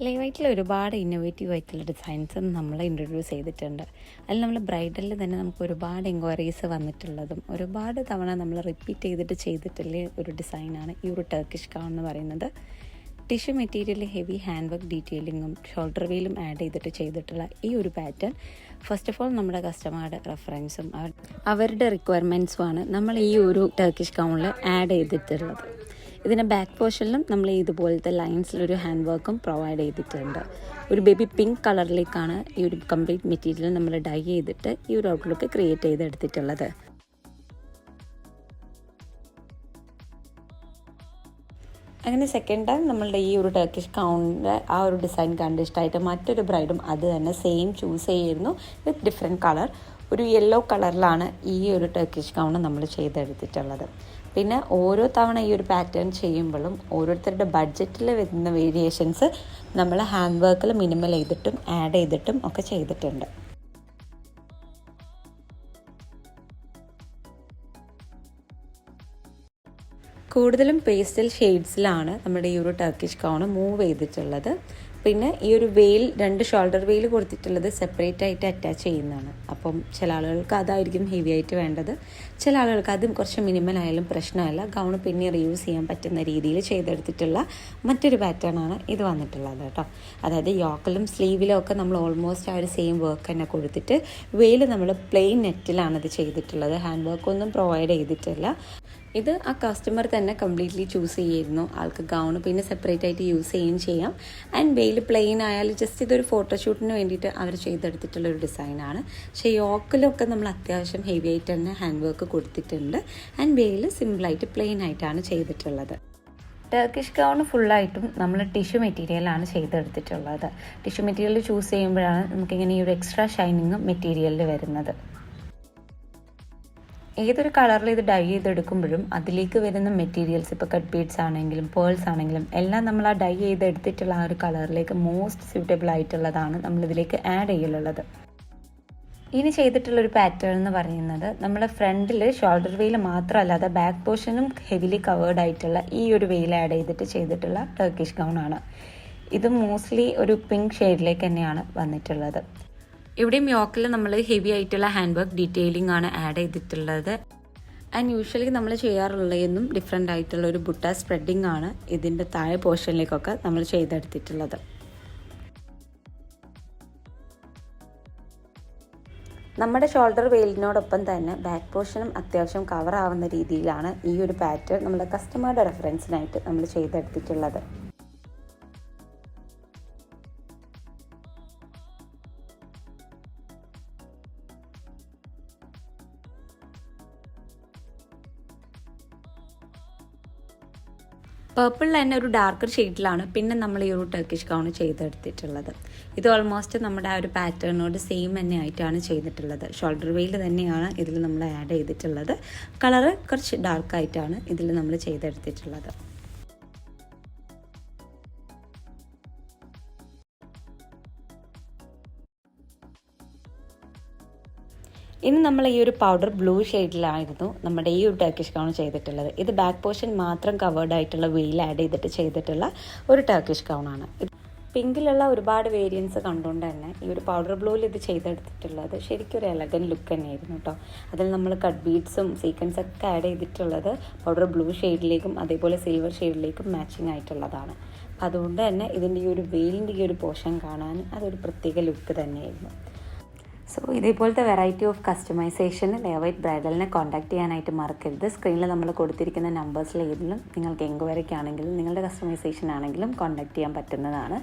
ലൈവായിട്ടിൽ ഒരുപാട് ഇന്നോവേറ്റീവ് ആയിട്ടുള്ള ഡിസൈൻസ് നമ്മൾ ഇൻട്രൊഡ്യൂസ് ചെയ്തിട്ടുണ്ട്. അതിൽ നമ്മൾ ബ്രൈഡലിൽ തന്നെ നമുക്ക് ഒരുപാട് എൻക്വയറീസ് വന്നിട്ടുള്ളതും ഒരുപാട് തവണ നമ്മൾ റിപ്പീറ്റ് ചെയ്തിട്ടുള്ള ഒരു ഡിസൈനാണ് ഈ ഒരു ടർക്കിഷ് ഗൗൺ എന്ന് പറയുന്നത്. ടിഷ്യൂ മെറ്റീരിയലിൽ ഹെവി ഹാൻഡ് വർക്ക് ഡീറ്റെയിലിങ്ങും ഷോൾഡർ വെയിലും ആഡ് ചെയ്തിട്ടുള്ള ഈ ഒരു പാറ്റേൺ ഫസ്റ്റ് ഓഫ് ഓൾ നമ്മുടെ കസ്റ്റമറുടെ റെഫറൻസും അവരുടെ റിക്വയർമെൻറ്റ്സുമാണ് നമ്മൾ ഈ ഒരു ടർക്കിഷ് ഗൗണിൽ ആഡ് ചെയ്തിട്ടുള്ളത്. ഇതിൻ്റെ ബാക്ക് പോർഷനിലും നമ്മൾ ഇതുപോലത്തെ ലൈൻസിലൊരു ഹാൻഡ് വർക്കും പ്രൊവൈഡ് ചെയ്തിട്ടുണ്ട്. ഒരു ബേബി പിങ്ക് കളറിലേക്കാണ് ഈ ഒരു കംപ്ലീറ്റ് മെറ്റീരിയൽ നമ്മൾ ഡൈ ചെയ്തിട്ട് ഈ ഒരു ഔട്ട്ലുക്ക് ക്രിയേറ്റ് ചെയ്തെടുത്തിട്ടുള്ളത്. അങ്ങനെ സെക്കൻഡ് ടൈം നമ്മളുടെ ഈ ഒരു ടർക്കിഷ് ഗൗണിൻ്റെ ആ ഒരു ഡിസൈൻ കണ്ട് ഇഷ്ടമായിട്ട് മറ്റൊരു ബ്രൈഡും അത് തന്നെ സെയിം ചൂസ് ചെയ്യായിരുന്നു വിത്ത് ഡിഫറെൻറ്റ് കളർ. ഒരു യെല്ലോ കളറിലാണ് ഈ ഒരു ടർക്കിഷ് ഗൗൺ നമ്മൾ ചെയ്തെടുത്തിട്ടുള്ളത്. പിന്നെ ഓരോ തവണ ഈ ഒരു പാറ്റേൺ ചെയ്യുമ്പോഴും ഓരോരുത്തരുടെ ബഡ്ജറ്റിൽ വരുന്ന വേരിയേഷൻസ് നമ്മൾ ഹാൻഡ് വർക്കിൽ മിനിമൽ ചെയ്തിട്ടും ആഡ് ചെയ്തിട്ടും ഒക്കെ ചെയ്തിട്ടുണ്ട്. കൂടുതലും പേസ്റ്റൽ ഷെയ്ഡ്സിലാണ് നമ്മുടെ ഈ ഒരു ടർക്കിഷ് ഗൗൺ മൂവ് ചെയ്തിട്ടുള്ളത്. പിന്നെ ഈ ഒരു വെയിൽ 2 ഷോൾഡർ വെയിൽ കൊടുത്തിട്ടുള്ളത് സെപ്പറേറ്റ് ആയിട്ട് അറ്റാച്ച് ചെയ്യുന്നതാണ്. അപ്പം ചില ആളുകൾക്ക് അതായിരിക്കും ഹെവി ആയിട്ട് വേണ്ടത്, ചില ആളുകൾക്ക് അതും കുറച്ച് മിനിമൽ ആയാലും പ്രശ്നമല്ല. ഗൗൺ പിന്നെ റീയൂസ് ചെയ്യാൻ പറ്റുന്ന രീതിയിൽ ചെയ്തെടുത്തിട്ടുള്ള മറ്റൊരു പാറ്റേൺ ആണ് ഇത് വന്നിട്ടുള്ളത് കേട്ടോ. അതായത് യോക്കിലും സ്ലീവിലും ഒക്കെ നമ്മൾ ഓൾമോസ്റ്റ് ആ ഒരു സെയിം വർക്ക് തന്നെ കൊടുത്തിട്ട് വെയിൽ നമ്മൾ പ്ലെയിൻ നെറ്റിലാണ് ഇത് ചെയ്തിട്ടുള്ളത്. ഹാൻഡ് വർക്കൊന്നും പ്രൊവൈഡ് ചെയ്തിട്ടില്ല. ഇത് ആ കസ്റ്റമർ തന്നെ കംപ്ലീറ്റ്ലി ചൂസ് ചെയ്യായിരുന്നു. ആൾക്ക് ഗൗൺ പിന്നെ സെപ്പറേറ്റ് ആയിട്ട് യൂസ് ചെയ്യുകയും ചെയ്യാം. ആൻഡ് വെയിൽ പ്ലെയിൻ ആയാലും ജസ്റ്റ് ഇതൊരു ഫോട്ടോഷൂട്ടിന് വേണ്ടിയിട്ട് അവർ ചെയ്തെടുത്തിട്ടുള്ളൊരു ഡിസൈനാണ്. പക്ഷേ യോക്കിലൊക്കെ നമ്മൾ അത്യാവശ്യം ഹെവി ആയിട്ട് തന്നെ ഹാൻഡ് വർക്ക് കൊടുത്തിട്ടുണ്ട്. ആൻഡ് വെയിൽ സിമ്പിളായിട്ട് പ്ലെയിൻ ആയിട്ടാണ് ചെയ്തിട്ടുള്ളത്. ടർക്കിഷ് ഗൗൺ ഫുള്ളായിട്ടും നമ്മൾ ടിഷ്യൂ മെറ്റീരിയലാണ് ചെയ്തെടുത്തിട്ടുള്ളത്. ടിഷ്യൂ മെറ്റീരിയൽ ചൂസ് ചെയ്യുമ്പോഴാണ് നമുക്കിങ്ങനെ ഈ ഒരു എക്സ്ട്രാ ഷൈനിങ്ങും മെറ്റീരിയലിൽ വരുന്നത്. ഏതൊരു കളറിൽ ഇത് ഡൈ ചെയ്തെടുക്കുമ്പോഴും അതിലേക്ക് വരുന്ന മെറ്റീരിയൽസ് ഇപ്പോൾ കട്ട് ബീഡ്സ് ആണെങ്കിലും പേൾസ് ആണെങ്കിലും എല്ലാം നമ്മൾ ആ ഡൈ ചെയ്തെടുത്തിട്ടുള്ള ആ ഒരു കളറിലേക്ക് മോസ്റ്റ് സ്യൂട്ടബിൾ ആയിട്ടുള്ളതാണ് നമ്മളിതിലേക്ക് ആഡ് ചെയ്യലുള്ളത്. ഇനി ചെയ്തിട്ടുള്ളൊരു പാറ്റേൺ എന്ന് പറയുന്നത് നമ്മൾ ഫ്രണ്ടിൽ ഷോൾഡർ വെയിൽ മാത്രമല്ലാതെ ബാക്ക് പോർഷനും ഹെവിലി കവേർഡ് ആയിട്ടുള്ള ഈ ഒരു വെയിൽ ആഡ് ചെയ്തിട്ടുള്ള ടർക്കിഷ് ഗൗൺ ആണ്. ഇത് മോസ്റ്റ്ലി ഒരു പിങ്ക് ഷെയ്ഡിലേക്ക് തന്നെയാണ് വന്നിട്ടുള്ളത്. ഇവിടെയും യോക്കിൽ നമ്മൾ ഹെവി ആയിട്ടുള്ള ഹാൻഡ് വർക്ക് ഡീറ്റെയിലിംഗ് ആണ് ആഡ് ചെയ്തിട്ടുള്ളത്. ആൻഡ് യൂഷ്വലി നമ്മൾ ചെയ്യാറുള്ളതെന്നും ഡിഫറെൻ്റ് ആയിട്ടുള്ള ഒരു ബുട്ട സ്പ്രെഡിങ് ആണ് ഇതിൻ്റെ താഴെ പോർഷനിലേക്കൊക്കെ നമ്മൾ ചെയ്തെടുത്തിട്ടുള്ളത്. നമ്മുടെ ഷോൾഡർ വെയിലിനോടൊപ്പം തന്നെ ബാക്ക് പോർഷനും അത്യാവശ്യം കവർ ആവുന്ന രീതിയിലാണ് ഈ ഒരു പാറ്റേൺ നമ്മുടെ കസ്റ്റമറുടെ റെഫറൻസിനായിട്ട് നമ്മൾ ചെയ്തെടുത്തിട്ടുള്ളത്. പർപ്പിളിൽ തന്നെ ഒരു ഡാർക്കർ ഷെയ്ഡിലാണ് പിന്നെ നമ്മൾ ഈ ഒരു ടർക്കിഷ് ഗൗൺ ചെയ്തെടുത്തിട്ടുള്ളത്. ഇത് ഓൾമോസ്റ്റ് നമ്മുടെ ആ ഒരു പാറ്റേണിനോട് സെയിം തന്നെ ആയിട്ടാണ് ചെയ്തിട്ടുള്ളത്. ഷോൾഡർ വെയിൽ തന്നെയാണ് ഇതിൽ നമ്മൾ ആഡ് ചെയ്തിട്ടുള്ളത്. കളറ് കുറച്ച് ഡാർക്കായിട്ടാണ് ഇതിൽ നമ്മൾ ചെയ്തെടുത്തിട്ടുള്ളത്. ഇനി നമ്മൾ ഈ ഒരു പൗഡർ ബ്ലൂ ഷെയ്ഡിലായിരുന്നു നമ്മുടെ ഈ ഒരു ടർക്കിഷ് ഗൗൺ ചെയ്തിട്ടുള്ളത്. ഇത് ബാക്ക് പോർഷൻ മാത്രം കവേർഡ് ആയിട്ടുള്ള വെയിൽ ആഡ് ചെയ്തിട്ടുള്ള ഒരു ടർക്കിഷ് ഗൗൺ ആണ്. പിങ്കിലുള്ള ഒരുപാട് വേരിയൻസ് കണ്ടുകൊണ്ട് തന്നെ ഈ ഒരു പൗഡർ ബ്ലൂവിൽ ഇത് ചെയ്തെടുത്തിട്ടുള്ളത് ശരിക്കും ഒരു എലഗൻ ലുക്ക് തന്നെയായിരുന്നു കേട്ടോ. അതിൽ നമ്മൾ കട്ട് ബീഡ്സും സീക്വൻസ് ഒക്കെ ആഡ് ചെയ്തിട്ടുള്ളത് പൗഡർ ബ്ലൂ ഷെയ്ഡിലേക്കും അതേപോലെ സിൽവർ ഷെയ്ഡിലേക്കും മാച്ചിങ് ആയിട്ടുള്ളതാണ്. അതുകൊണ്ട് തന്നെ ഇതിൻ്റെ ഈ ഒരു വെയിലിൻ്റെ ഈ ഒരു പോർഷൻ കാണാൻ അതൊരു പ്രത്യേക ലുക്ക് തന്നെയായിരുന്നു. സോ ഇതേപോലത്തെ വെറൈറ്റി ഓഫ് കസ്റ്റമൈസേഷന് ലേവൈറ്റ് ബ്രൈഡലിനെ കോൺടാക്ട് ചെയ്യാനായിട്ട് മറക്കരുത്. സ്ക്രീനിൽ നമ്മൾ കൊടുത്തിരിക്കുന്ന നമ്പേഴ്സിൽ ഏതിലും നിങ്ങൾക്ക് എൻക്വയറിക്കാണെങ്കിലും നിങ്ങളുടെ കസ്റ്റമൈസേഷൻ ആണെങ്കിലും കോൺടാക്ട് ചെയ്യാൻ പറ്റുന്നതാണ്.